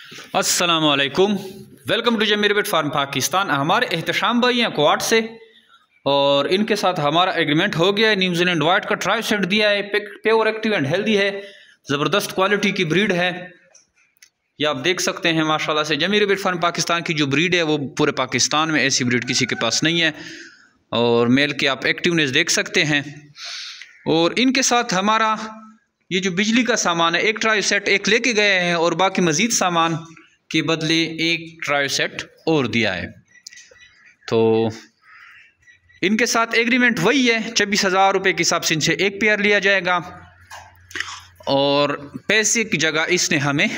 अस्सलामुअलैकुम, welcome to Zameer bit farm Pakistan. हमारे एहतशाम भाई हैं क्वाड से और इनके साथ हमारा एग्रीमेंट हो गया है। न्यूजीलैंड वाइट का ट्राई सेट दिया है, प्योर एक्टिव एंड हेल्दी है, ज़बरदस्त क्वालिटी की ब्रीड है। ये आप देख सकते हैं माशाल्लाह से जमीर बिट फार्म पाकिस्तान की जो ब्रीड है वो पूरे पाकिस्तान में ऐसी ब्रीड किसी के पास नहीं है। और मेल की आप एक्टिवनेस देख सकते हैं। और इनके साथ हमारा ये जो बिजली का सामान है, एक ट्राई सेट एक लेके गए हैं और बाकी मज़ीद सामान के बदले एक ट्राई सेट और दिया है। तो इनके साथ एग्रीमेंट वही है, 26,000 रुपये के हिसाब से इनसे एक पेयर लिया जाएगा और पैसे की जगह इसने हमें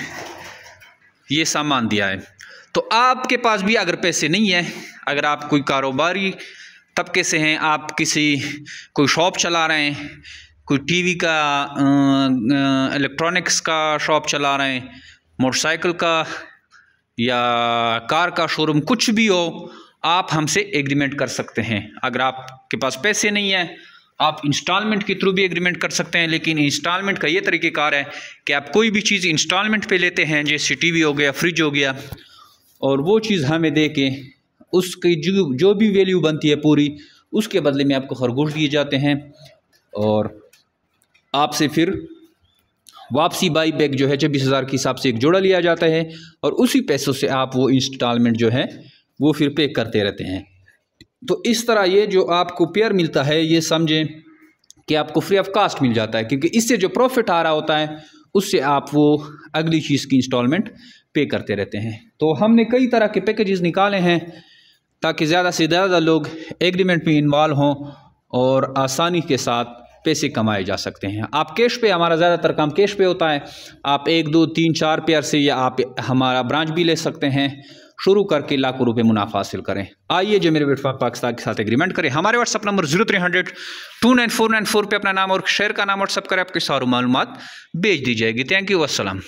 ये सामान दिया है। तो आपके पास भी अगर पैसे नहीं है, अगर आप कोई कारोबारी तबके से हैं, आप कोई शॉप चला रहे हैं, कोई टीवी का इलेक्ट्रॉनिक्स का शॉप चला रहे हैं, मोटरसाइकिल का या कार का शोरूम, कुछ भी हो, आप हमसे एग्रीमेंट कर सकते हैं। अगर आपके पास पैसे नहीं है, आप इंस्टॉलमेंट के थ्रू भी एग्रीमेंट कर सकते हैं। लेकिन इंस्टॉलमेंट का ये तरीक़ेकार है कि आप कोई भी चीज़ इंस्टॉलमेंट पे लेते हैं, जैसे टीवी हो गया, फ्रिज हो गया, और वो चीज़ हमें दे के उसकी जो भी वैल्यू बनती है पूरी, उसके बदले में आपको खरगोश दिए जाते हैं और आपसे फिर वापसी बाई बैक जो है 26,000 के हिसाब से एक जोड़ा लिया जाता है और उसी पैसों से आप वो इंस्टॉलमेंट जो है वो फिर पे करते रहते हैं। तो इस तरह ये जो आपको पेयर मिलता है, ये समझें कि आपको फ्री ऑफ कास्ट मिल जाता है, क्योंकि इससे जो प्रॉफिट आ रहा होता है उससे आप वो अगली चीज़ की इंस्टॉलमेंट पे करते रहते हैं। तो हमने कई तरह के पैकेजेस निकाले हैं ताकि ज़्यादा से ज़्यादा लोग एग्रीमेंट में इन्वॉल्व हों और आसानी के साथ पैसे कमाए जा सकते हैं। आप कैश पे, हमारा ज़्यादातर काम कैश पे होता है। आप 1, 2, 3, 4 पेयर से या आप हमारा ब्रांच भी ले सकते हैं, शुरू करके लाखों रुपए मुनाफा हासिल करें। आइए जमीर बिट फार्म पाकिस्तान के साथ एग्रीमेंट करें। हमारे व्हाट्सअप नंबर 0300 29494 पे अपना नाम और शहर का नाम व्हाट्सअप करें, आपकी सारी मालूमात भेज दी जाएगी। थैंक यू, अस्सलाम।